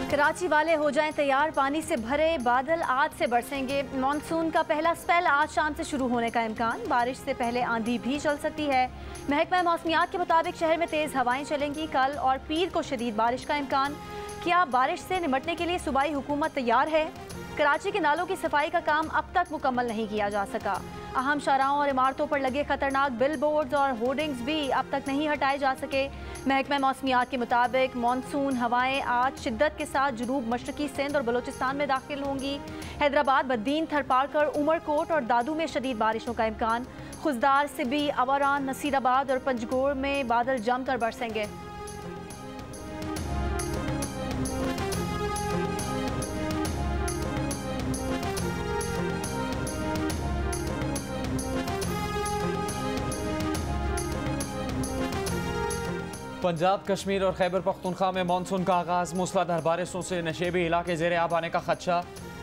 कराची वाले हो जाएं तैयार, पानी से भरे बादल आज से बरसेंगे। मानसून का पहला स्पेल आज शाम से शुरू होने का इम्कान, बारिश से पहले आंधी भी चल सकती है। महकमा मौसमियात के मुताबिक शहर में तेज़ हवाएं चलेंगी। कल और पीर को शदीद बारिश का इम्कान। क्या बारिश से निपटने के लिए सूबाई हुकूमत तैयार है? कराची के नालों की सफाई का काम अब तक मुकम्मल नहीं किया जा सका। अहम शाहराहों और इमारतों पर लगे खतरनाक बिल बोर्ड्स और होर्डिंग्स भी अब तक नहीं हटाए जा सके। महकमा मौसमियात के मुताबिक मानसून हवाएं आज शिद्दत के साथ जुनूब मशरकी सिंध और बलोचिस्तान में दाखिल होंगी। हैदराबाद, बद्दीन, थरपारकर, उमरकोट और दादू में शदीद बारिशों का इम्कान। खुजदार, सिबी, अवारान, नसीराबाद और पंजगोर में बादल जमकर बरसेंगे। पंजाब, कश्मीर और खैबर पख्तूनख्वा में मानसून का आगाज़। मूसलाधार बारिशों से नशेबी इलाके ज़ेर आब आने का खदशा।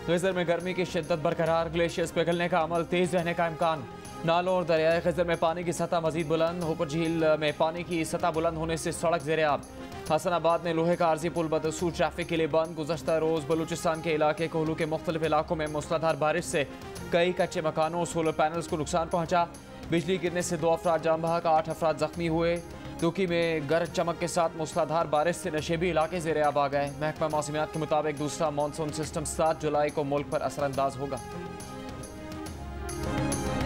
खिज़र में गर्मी की शिद्दत बरकरार, ग्लेशियर्स पिघलने का अमल तेज़ रहने का इम्कान। नालों और दरियाए खिज़र में पानी की सतह मजीद बुलंद। हुपर झील में पानी की सतह बुलंद होने से सड़क ज़ेर आब। हसनाबाद में लोहे का आर्जी पुल बदसूर ट्रैफिक के लिए बंद। गुज़श्ता रोज़ बलूचिस्तान के इलाके कोहलू के मुख्तलिफ इलाकों में मूसलाधार बारिश से कई कच्चे मकानों और सोलर पैनल्स को नुकसान पहुँचा। बिजली गिरने से 2 अफराद जान बहक, 8 अफराद जख्मी हुए। दुकी में गरज चमक के साथ मूसलाधार बारिश से नशेबी इलाके ज़ेर आब आ गए। महकमा मौसमियात के मुताबिक दूसरा मानसून सिस्टम 7 जुलाई को मुल्क पर असरअंदाज होगा।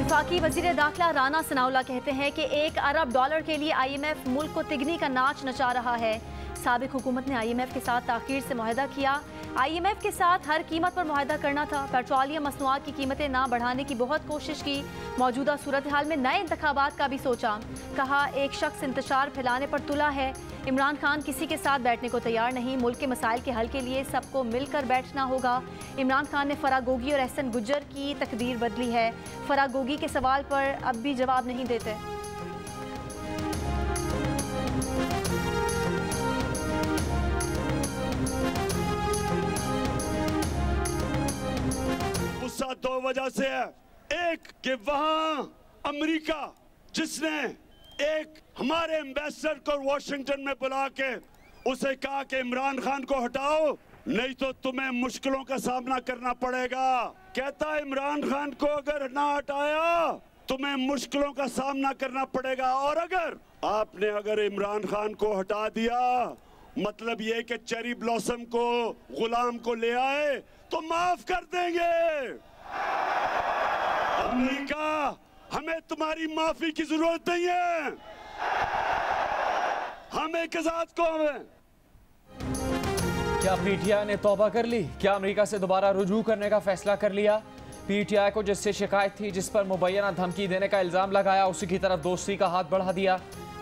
वफाकी वज़ीर दाखिला राना सनाउल्लाह कहते हैं कि $1 अरब के लिए IMF मुल्क को तिगनी का नाच नचा रहा है। साबिक हुकूमत ने IMF के साथ ताख़ीर से मुआहदा किया। IMF के साथ हर कीमत पर मुआहदा करना था। पेट्रोलियम मसनूआत की कीमतें ना बढ़ाने की बहुत कोशिश की। मौजूदा सूरत हाल में नए इंतखाबात का भी सोचा। कहा एक शख्स इंतशार फैलाने पर तुला है। इमरान खान किसी के साथ बैठने को तैयार नहीं। मुल्क के मसाइल के हल के लिए सबको मिलकर बैठना होगा। इमरान खान ने फरागोगी और एहसन गुज्जर की तकदीर बदली है। फरागोगी के सवाल पर अब भी जवाब नहीं देते। गुस्सा 2 वजह से है। एक कि वहां अमेरिका जिसने एक हमारे एम्बेसडर को वॉशिंगटन में बुला के उसे कहा कि इमरान खान को हटाओ नहीं तो तुम्हें मुश्किलों का सामना करना पड़ेगा। कहता है इमरान खान को अगर ना हटाया तुम्हें मुश्किलों का सामना करना पड़ेगा। और अगर इमरान खान को हटा दिया मतलब ये कि चेरी ब्लॉसम को गुलाम को ले आए तो माफ कर देंगे। अमेरिका, हमें तुम्हारी माफी की जरूरत नहीं है। हम एक आजाद कौम है। क्या PTI ने तौबा कर ली? क्या अमेरिका से दोबारा रुजू करने का फैसला कर लिया? PTI को जिससे शिकायत थी, जिस पर मुबैना धमकी देने का इल्ज़ाम लगाया, उसी की तरफ दोस्ती का हाथ बढ़ा दिया।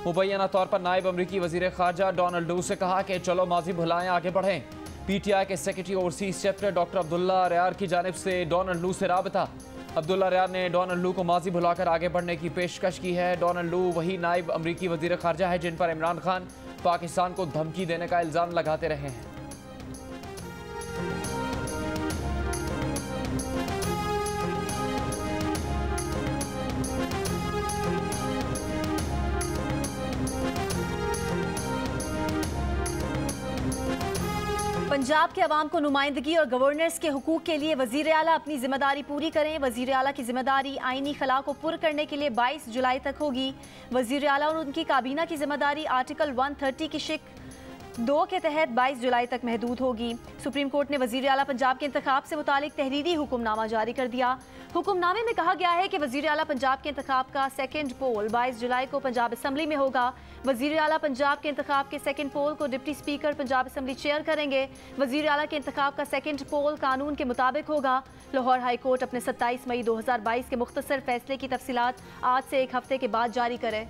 मुबैना तौर पर नायब अमरीकी वज़ीर ख़ारजा डोनाल्ड लू से कहा कि चलो माजी भुलाएं, आगे बढ़ें। PTI के secretary overseas chapter doctor Abdullah Riyar की जानिब से डोनाल्ड लू से राबता। अब्दुल्ला रियार ने डोनाल्ड लू को माजी भुलाकर आगे बढ़ने की पेशकश की है। डोनाल्ड लू वही नायब अमरीकी वज़ीर ख़ारजा है जिन पर इमरान खान पाकिस्तान को धमकी देने का इल्ज़ाम लगाते रहे हैं। पंजाब के अवाम को नुमाइंदगी और गवर्नेंस के हुकूक के लिए वज़ीर आला अपनी जिम्मेदारी पूरी करें। वज़ीर आला की जिम्मेदारी आईनी खला को पुर करने के लिए 22 जुलाई तक होगी। वज़ीर आला और उनकी काबीना की जिम्मेदारी आर्टिकल 130 की शिक 2 के तहत 22 जुलाई तक महदूद होगी। सुप्रीम कोर्ट ने वज़ीर आला पंजाब के इंतखाब से मुतालिक तहरीरी हुक्मनामा जारी कर दिया। हुक्मनामे में कहा गया है कि वज़ीर आला पंजाब के इंतखाब का सेकंड पोल 22 जुलाई को पंजाब असम्बली में होगा। वज़ीर आला पंजाब के इंतखाब के सेकंड पोल को deputy speaker Punjab assembly chair करेंगे। वज़ीर आला के इंतखाब का सेकंड पोल कानून के मुताबिक होगा। लाहौर हाई कोर्ट अपने 27 मई 2022 के मुख्तसर फैसले की तफसीलात आज से 1 हफ्ते के बाद जारी करे।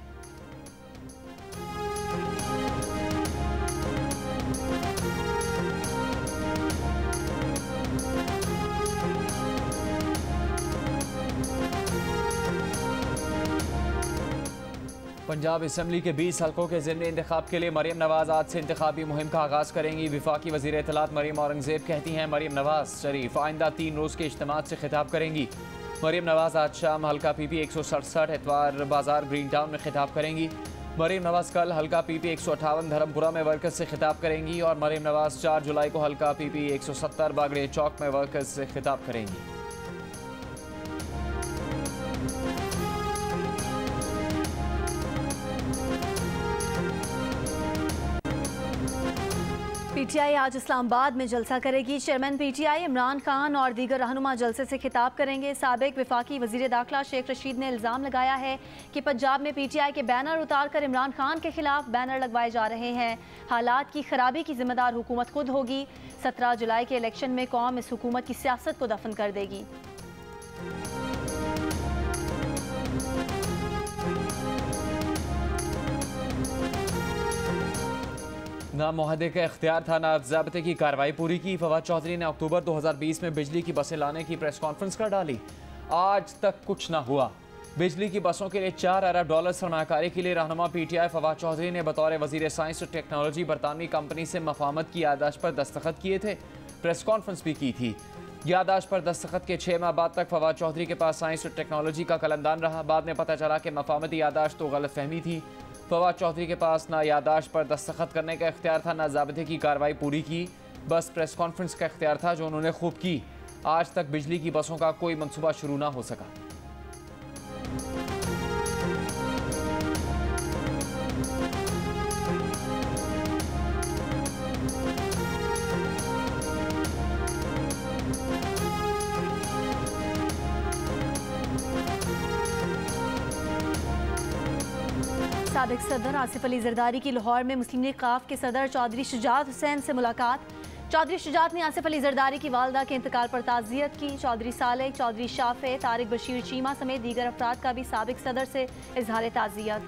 पंजाब असम्बली के 20 हल्कों के ज़िमनी इंतखाब के लिए मरीम नवाज़ आज से इंतखाबी मुहिम का आगाज़ करेंगी। वफाकी वज़ीर इत्तलात मरीम औरंगज़ेब कहती हैं मरीम नवाज़ शरीफ आइंदा 3 रोज़ के इज्तिमात से खिताब करेंगी। मरीम नवाज़ आज शाम हल्का PP 167 एतवार बाजार ग्रीन टाउन में खिताब करेंगी। मरीम नवाज कल हल्का PP 158 धर्मपुरा में वर्कर्स से खिताब करेंगी और मरीम नवाज 4 जुलाई को हल्का PP 170 बागड़े चौक में वर्कर्स से खिताब करेंगी। PTI आज इस्लामाबाद में जलसा करेगी। चेयरमैन PTI इमरान खान और दीगर रहनुमा जलसे से खिताब करेंगे। साबिक वफाकी वजीर दाखिला शेख रशीद ने इल्ज़ाम लगाया है कि पंजाब में PTI के बैनर उतार कर इमरान खान के खिलाफ बैनर लगवाए जा रहे हैं। हालात की खराबी की जिम्मेदार हुकूमत खुद होगी। 17 जुलाई के इलेक्शन में कौम इस हुकूमत की सियासत को दफन कर देगी। ना मुआहदे का इख्तियार था ना ज़ाब्ते की कार्रवाई पूरी की। फवाद चौधरी ने अक्टूबर 2020 में बिजली की बसें लाने की प्रेस कॉन्फ्रेंस कर डाली। आज तक कुछ ना हुआ। बिजली की बसों के लिए $4 अरब सरमाकारी के लिए रहनुमा PTI फवाद चौधरी ने बतौर वजीर साइंस और टेक्नोलॉजी बरतानवी कंपनी से मफाहमत की यादाश्त पर दस्तखत किए थे। प्रेस कॉन्फ्रेंस भी की थी। यादाश्त पर दस्तखत के 6 माह बाद तक फवाद चौधरी के पास साइंस और टेक्नोलॉजी का कलमदान रहा। बाद में पता चला कि मफाहमती यादाश्त तो गलत फहमी थी। फवाद चौधरी के पास ना यादाश्त पर दस्तखत करने का इख्तियार था ना ज़ाब्ते की कार्रवाई पूरी की। बस प्रेस कॉन्फ्रेंस का इख्तियार था जो उन्होंने खूब की। आज तक बिजली की बसों का कोई मंसूबा शुरू ना हो सका। साबिक सदर आसिफ अली जरदारी की लाहौर में मुस्लिम लीग काफ के सदर चौधरी शुजात हुसैन से मुलाकात। चौधरी शुजात ने आसिफ अली जरदारी की वालदा के इंतकाल पर ताज़ियत की। चौधरी सालेक, चौधरी शाफे, तारिक बशीर चीमा समेत दीगर अफराद का भी साबिक सदर से इजहार ताज़ियत।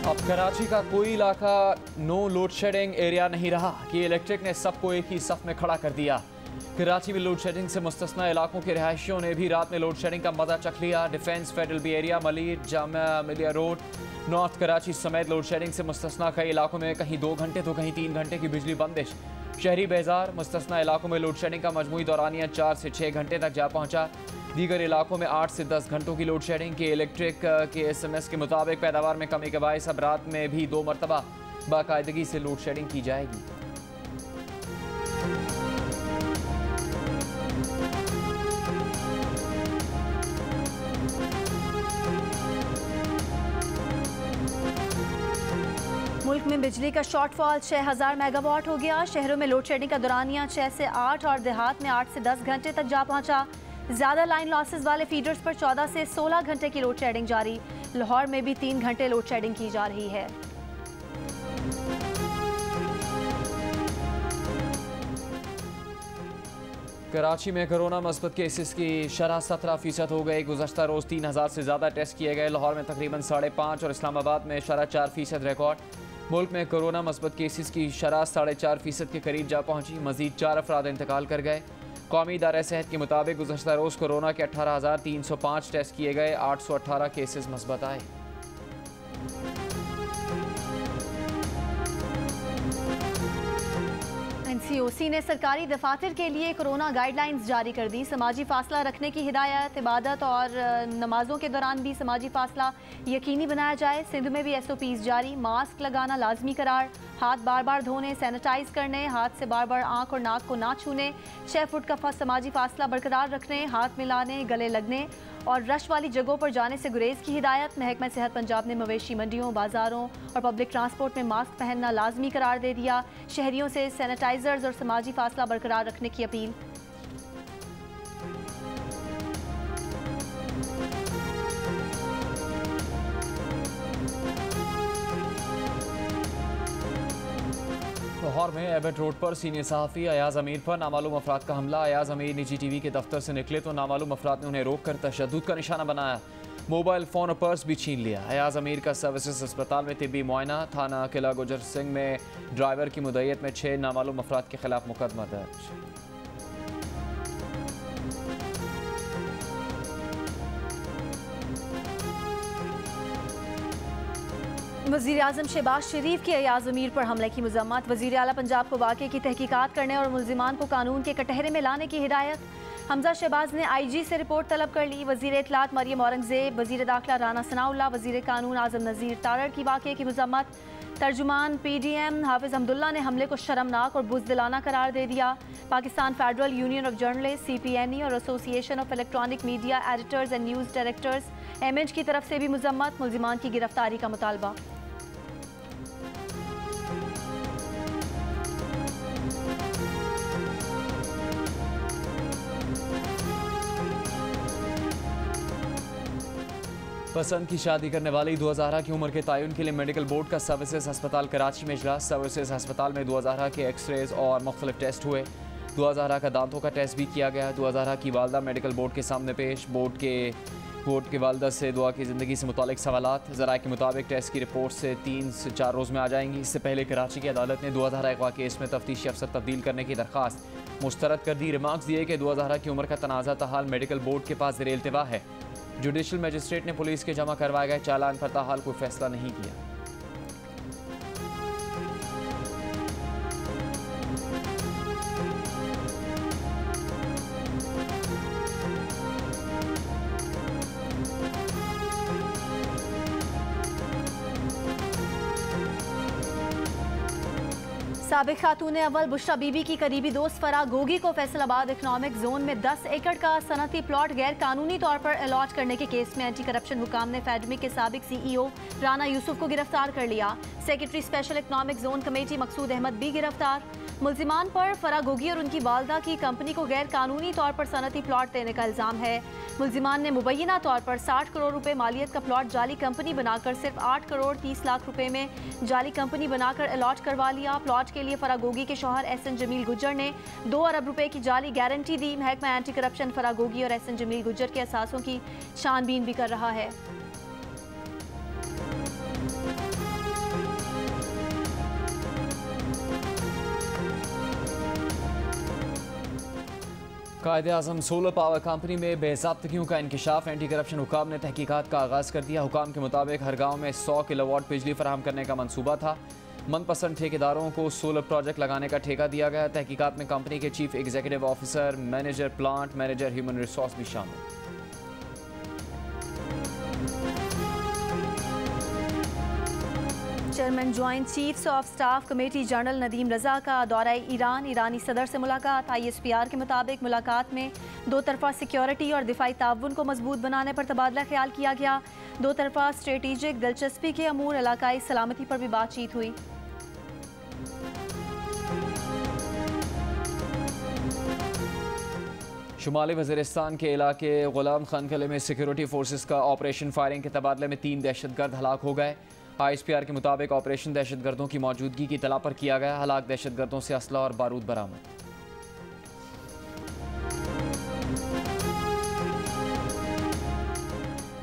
अब कराची का कोई इलाका नो लोड शेडिंग एरिया नहीं रहा कि इलेक्ट्रिक ने सबको एक ही सफ में खड़ा कर दिया। कराची में लोड शेडिंग से मुस्तस्ना इलाकों के रहायशियों ने भी रात में लोड शेडिंग का मजा चख लिया। Defence, Federal B Area, Malir, Jamia Millia Road, north Karachi समेत लोड शेडिंग से मुस्तस्ना कई इलाकों में कहीं 2 घंटे तो कहीं 3 घंटे की बिजली बंदिश। शहरी बेजार मुस्तस्ना इलाकों में लोड शेडिंग का मजमूई दौरानिया 4 से 6 घंटे तक जा पहुंचा। दीगर इलाकों में 8 से 10 घंटों की लोड शेडिंग के इलेक्ट्रिक के SMS के मुताबिक पैदावार में कमी के बायस अब रात में भी 2 मरतबा बाकायदगी से लोड शेडिंग की जाएगी। मुल्क में बिजली का शॉर्टफॉल 6000 मेगावाट हो गया। शहरों में लोड शेडिंग का दौरानिया 6 से 8 और देहात में 8 से 10 घंटे तक जा पहुंचा। ज़्यादा लाइन लॉसेस वाले फीडर्स पर 14 से 16 घंटे की लोड शेडिंग जारी। लाहौर में भी 3 घंटे लोड शेडिंग की जा रही है। कराची में कोरोना मस्बत केसेस की शरह 17% हो गई। गुज़श्ता रोज़ 3000 से ज़्यादा टेस्ट किए गए। लाहौर में तकरीबन 5.5 और इस्लामाबाद में शरह 4% रिकॉर्ड। मुल्क में कोरोना मस्बत केसेस की शरह 4.5% के करीब जा पहुंची। मजीद 4 अफराद इंतकाल कर गए। कौमी इदारे सेहत के मुताबिक गुज़श्ता रोज़ कोरोना के 18,305 टेस्ट किए गए। 818 केसेस मस्बत आए। NCOC ने सरकारी दफातर के लिए कोरोना गाइडलाइंस जारी कर दी। समाजी फासला रखने की हिदायत। इबादत और नमाजों के दौरान भी समाजी फासला यकीनी बनाया जाए। सिंध में भी SOPs जारी। मास्क लगाना लाजमी करार। हाथ बार बार धोने, सैनिटाइज करने, हाथ से बार बार आंख और नाक को ना छूने। 6 फुट का समाजी फासला बरकरार रखने, हाथ मिलाने, गले लगने और रश वाली जगहों पर जाने से गुरेज की हिदायत। महकमा सेहत पंजाब ने मवेशी मंडियों, बाजारों और पब्लिक ट्रांसपोर्ट में मास्क पहनना लाजमी करार दे दिया। शहरियों से सैनिटाइजर्स और समाजी फासला बरकरार रखने की अपील। लाहौर में एबट रोड पर सीनियर सहाफ़ी अयाज अमीर पर नामालूम अफराद का हमला। अयाज अमीर निजी TV के दफ्तर से निकले तो नामालूम अफराद ने उन्हें रोक कर तशद्दुद का निशाना बनाया। मोबाइल फ़ोन और पर्स भी छीन लिया। अयाज अमीर का सर्विसेज अस्पताल में तिब्बी मुआयना। थाना किला गुजर सिंह में ड्राइवर की मुद्दईयत में 6 नामालूम अफराद के खिलाफ मुकदमा दर्ज। वज़ीर आज़म शहबाज शरीफ की अयाज अमीर पर हमले की मज़म्मत। वज़ीर आला पंजाब को वाक़े की तहकीकात करने और मुल्ज़िमान को कानून के कटहरे में लाने की हिदायत। हमजा शहबाज ने IG से रिपोर्ट तलब कर ली। वजीर इत्तलात मरियम औरंगजेब, वजीर दाखिला राना सनाउल्लाह, वजीर कानून आजम नज़ीर तारड़ की वाक़े की मजम्मत। तर्जुमान PDM हाफिज हमदुल्ला ने हमले को शर्मनाक और बुज़दिलाना करार दे दिया। Pakistan federal union of journalist CPNE और association of electronic media editors and news directors MH की तरफ से भी मजम्मत। मुल्जिमान की गिरफ्तारी का मुतालबा। पसंद की शादी करने वाली 2000 की उम्र के तयन के लिए मेडिकल बोर्ड का सर्विसेज अस्पताल कराची में इजलास। सर्विसेज अस्पताल में 2000 के एक्सरेज और मुख्तलिफ टेस्ट हुए। 2000 का दांतों का टेस्ट भी किया गया। 2000 की वालदा मेडिकल बोर्ड के सामने पेश। बोर्ड के वालदा से दुआ की ज़िंदगी से मुतालिक सवालात। ज़राए के मुताबिक टेस्ट की रिपोर्ट से 3 से 4 रोज़ में आ जाएंगी। इससे पहले कराची की अदालत ने 2000 अगवा केस में तफ्तीशी अफसर तब्दील करने की दरख्वास्त मुस्तरद कर दी। रिमार्क्स दिए कि 2000 की उम्र का तनाज़ा ताहाल मेडिकल बोर्ड के पास ज़ेर इल्तिवा है। जुडिशल मजिस्ट्रेट ने पुलिस के जमा करवाए गए चालान पर ताहाल कोई फैसला नहीं किया। साबिक खातून अव्वल बुशरा बीबी की करीबी दोस्त फराह गोगी को फैसलाबाद इकनॉमिक जोन में 10 एकड़ का सनती प्लॉट गैर कानूनी तौर पर अलॉट करने के केस में एंटी करप्शन हुकाम ने फेडमी के साबिक CEO राना यूसुफ को गिरफ्तार कर लिया। Secretary special economic zone committee Maqsood Ahmed भी गिरफ्तार। मुल्जिमान पर फराह गोगी और उनकी वालदा की कंपनी को गैर कानूनी तौर पर सनती प्लॉट देने का इल्ज़ाम है। मुल्जिमान ने मुबैना तौर पर 60 करोड़ रुपए मालियत का प्लॉट जाली कंपनी बनाकर सिर्फ 8 करोड़ 30 लाख रुपए में जाली कंपनी बनाकर अलॉट करवा लिया। प्लॉट के लिए फराह गोगी के शौहर SN जमील गुज्जर ने 2 अरब रुपए की जाली गारंटी दी। महकमा एंटी करप्शन फराह गोगी और SN जमील गुज्जर के असासों की छानबीन भी कर रहा है। कायद-ए-आज़म सोलर पावर कंपनी में बेज़ाब्तगियों का इंकशाफ। एंटी करप्शन हुकाम ने तहकीकात का आगाज़ कर दिया। हुकाम के मुताबिक हर गाँव में 100 किलोवाट बिजली फराहम करने का मंसूबा था। मनपसंद ठेकेदारों को सोलर प्रोजेक्ट लगाने का ठेका दिया गया। तहकीकात में कंपनी के chief executive officer, manager plant, manager human resource भी शामिल। Chairman joint chiefs of staff committee general Nadeem Raza का दौरा ईरान। ईरानी सदर से मुलाकात। ISPR के मुताबिक मुलाकात में 2 तरफा सिक्योरिटी और दिफाई ताउन को मजबूत बनाने पर तबादला ख्याल किया गया। 2 तरफा स्ट्रेटेजिक दिलचस्पी के अमूर, इलाकाई सलामती पर भी बातचीत हुई। शुमाली वज़ीरिस्तान के इलाके गुलाम खान किले में सिक्योरिटी फोर्सेस का ऑपरेशन फायरिंग के तबादले में 3 दहशतगर्द हलाक हो गए। ISPR के मुताबिक ऑपरेशन दहशतगर्दों की मौजूदगी की इतला पर किया गया। हलाक दहशतगर्दों से असला और बारूद बरामद।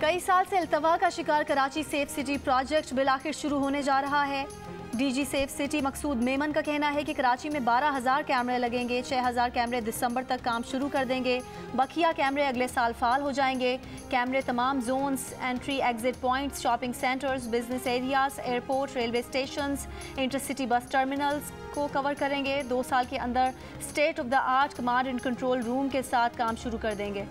कई साल से अल्तवा का शिकार कराची सेफ सिटी प्रोजेक्ट बिलाखिर शुरू होने जा रहा है। DG सेफ सिटी मकसूद मेमन का कहना है कि कराची में 12,000 कैमरे लगेंगे। 6,000 कैमरे दिसंबर तक काम शुरू कर देंगे। बकिया कैमरे अगले साल फाल हो जाएंगे। कैमरे तमाम zones, entry exit points, shopping centres, business areas, airport, railway stations, intercity bus terminals को कवर करेंगे। 2 साल के अंदर state of the art command and control room के साथ काम शुरू कर देंगे।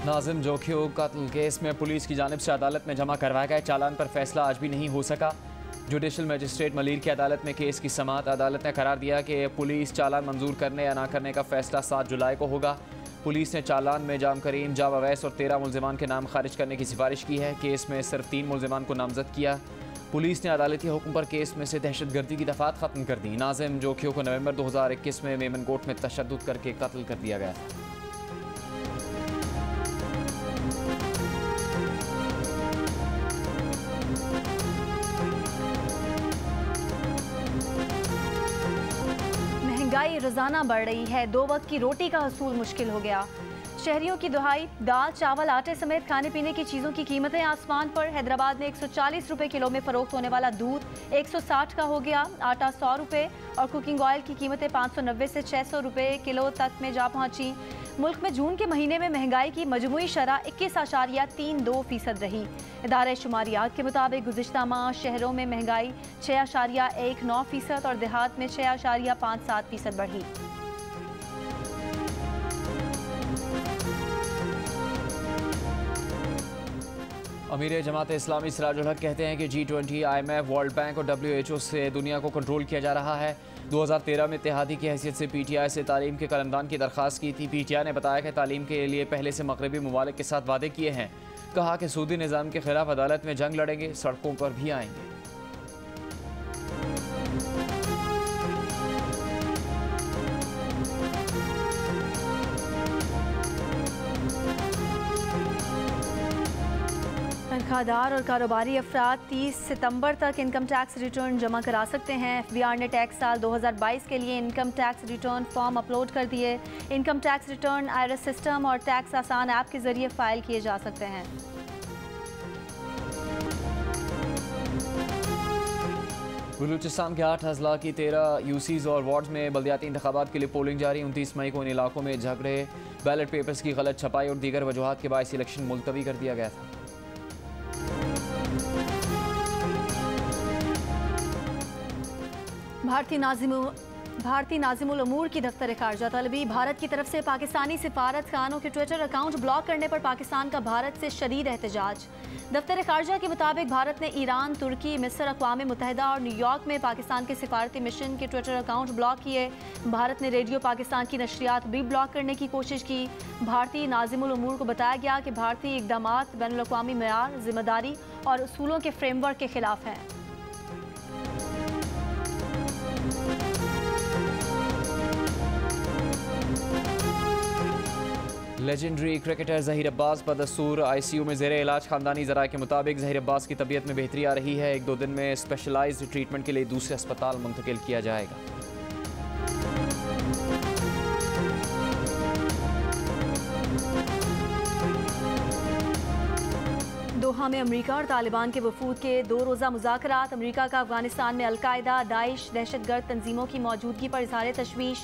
नाजिम जोखियो कत्ल केस में पुलिस की जानिब से अदालत में जमा करवाए गए चालान पर फैसला आज भी नहीं हो सका। जुडिशल मजिस्ट्रेट मलीर की अदालत में केस की समाअत। अदालत ने करार दिया कि पुलिस चालान मंजूर करने या ना करने का फैसला 7 जुलाई को होगा। पुलिस ने चालान में जाम करीम, जाव अवैस और 13 मुल्जिमान के नाम खारिज करने की सिफारिश की है। केस में सिर्फ 3 मुल्जिमान को नामजद किया। पुलिस ने अदालती हुक्म पर केस में से दहशतगर्दी की दफात ख़त्म कर दी। नाजिम जोखियो को नवंबर 2021 में मेमन कोर्ट में तशद्दुद करके कत्ल कर दिया गया था। महंगाई रोजाना बढ़ रही है। 2 वक्त की रोटी का हसूल मुश्किल हो गया। शहरियों की दुहाई, दाल, चावल, आटे समेत खाने पीने की चीज़ों की कीमतें आसमान पर। हैदराबाद में 140 रुपए किलो में फरोख्त होने वाला दूध 160 का हो गया, आटा 100 रुपए और कुकिंग ऑयल की कीमतें 590 से 600 रुपए किलो तक में जा पहुंची। मुल्क में जून के महीने में महंगाई की मजमूई शरह 21.32% रही। इदारे शुमारियात के मुताबिक गुज़िश्ता माह शहरों में महंगाई 6.19% और देहात में 6.57% बढ़ी। अमीर जमात इस्लामी सिराजुल हक कहते हैं कि G20, IMF, वर्ल्ड बैंक और WHO से दुनिया को कंट्रोल किया जा रहा है। 2013 में इत्तेहादी की हैसियत से PTI से तालीम के कलमदान की दरख्वास्त की थी। PTI ने बताया कि तालीम के लिए पहले से मगरबी ममालिक के साथ वादे किए हैं। कहा कि सूदी निज़ाम के खिलाफ अदालत में जंग लड़ेंगे, सड़कों पर भी आएंगे। तनख्वाहदार और कारोबारी अफराद 30 सितंबर तक इनकम टैक्स रिटर्न जमा करा सकते हैं। FBR ने टैक्स साल 2022 के लिए income tax return form upload कर दिए। Income tax return IRS system और टैक्स आसान ऐप के जरिए फाइल किए जा सकते हैं। बलूचिस्तान के 8 अजला की 13 यूसीज और वार्ड्स में बल्दियाती इंतखाबात के लिए पोलिंग जारी। 29 मई को इन इलाकों में झगड़े, बैलेट पेपर्स की गलत छपाई और दीगर वजूहात के बायस इलेक्शन मुलतवी कर दिया गया था। भारतीय नाज़िमुल उमूर की दफ्तर खारजा तलबी। भारत की तरफ से पाकिस्तानी सिफारत खानों के ट्विटर अकाउंट ब्लॉक करने पर पाकिस्तान का भारत से शदीद एहतजाज। दफ्तर खारजा के मुताबिक भारत ने ईरान, तुर्की, मिस्र, अक़वाम मुत्तहिदा और न्यूयॉर्क में पाकिस्तान के सिफारती मिशन के ट्विटर अकाउंट ब्लॉक किए। भारत ने रेडियो पाकिस्तान की नशरियात भी ब्लॉक करने की कोशिश की। भारतीय नाज़िमुल उमूर को बताया गया कि भारतीय इक़दामात बैनुल-अक़वामी मेयार, जिम्मेदारी और उसूलों के फ्रेमवर्क के खिलाफ हैं। लेजेंडरी क्रिकेटर ज़हीर अब्बास बदस्तूर ICU में ज़ेरे इलाज। ख़ानदानी ज़राए के मुताबिक ज़हीर अब्बास की तबीयत में बेहतरी आ रही है। 1-2 दिन में स्पेशलाइज्ड ट्रीटमेंट के लिए दूसरे अस्पताल मुंतकिल किया जाएगा। दोहा में अमेरिका और तालिबान के वफूद के 2 रोज़ा मुज़ाकरात। अमेरिका का अफगानिस्तान में अलकायदा, दाइश, दहशतगर्द तंजीमों की मौजूदगी पर इज़हार तशवीश।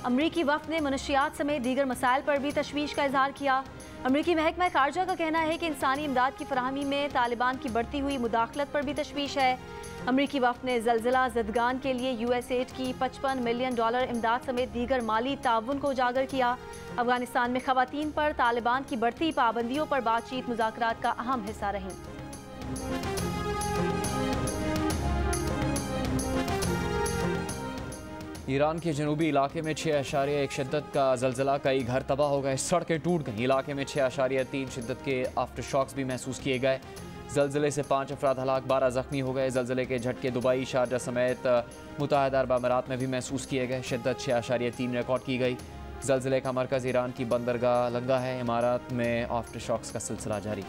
अमरीकी वफ़द ने मनशियात समेत दीगर मसाइल पर भी तशवीश का इजहार किया। अमरीकी महकमा खारजा का कहना है कि इंसानी इमदाद की फराहमी में तालिबान की बढ़ती हुई मुदाखलत पर भी तशवीश है। अमरीकी वफ़द ने ज़लज़ला ज़दगान के लिए USAID की $55 मिलियन इमदाद समेत दीगर माली ताउन को उजागर किया। अफगानिस्तान में ख़वातीन पर तालिबान की बढ़ती पाबंदियों पर बातचीत मुज़ाकरात का अहम हिस्सा रही। ईरान के जनूबी इलाके में 6.1 शिद्दत का ज़लज़ला, कई घर तबाह हो गए, सड़कें टूट गईं। इलाके में 6.3 शिद्दत के आफ्टर शॉक्स भी महसूस किए गए। ज़लज़ले से 5 अफराद हलाक, 12 ज़ख्मी हो गए। ज़लज़ले के झटके दुबई, शारजा समेत मुत्तहिदा अरब अमारात में भी महसूस किए गए। शिद्दत 6.3 रिकॉर्ड की गई। ज़लज़ले का मरकज़ ईरान की बंदरगाह लंगा है। इमारात में आफ्टर शॉक्स का सिलसिला जारी।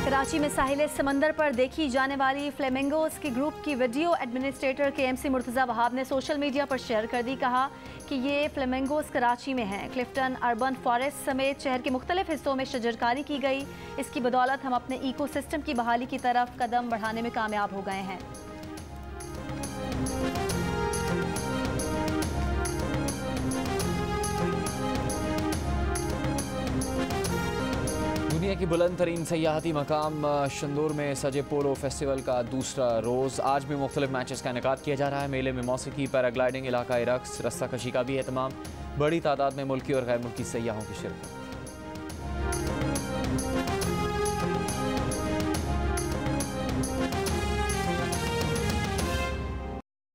कराची में साहिल समंदर पर देखी जाने वाली फ्लेमिंगोस के ग्रुप की video administrator KMC Murtaza Wahab ने सोशल मीडिया पर शेयर कर दी। कहा कि ये फ्लेमिंगोस कराची में हैं। क्लिफ्टन अर्बन फॉरेस्ट समेत शहर के मुख्तलिफ हिस्सों में शजरकारी की गई। इसकी बदौलत हम अपने इकोसिस्टम की बहाली की तरफ कदम बढ़ाने में कामयाब हो गए हैं। दुनिया की बुलंद तरीन सयाहती मकाम शंदूर में सजे पोलो फेस्टिवल का दूसरा रोज़। आज भी मुख्तलिफ मैचेस का इनेकाद किया जा रहा है। मेले में मौसीकी, पैराग्लाइडिंग, इलाकाई रक्स, रस्सा कशी का भी एहतमाम। बड़ी तादाद में मुल्की और गैर मुल्की सयाहों की शिरकत।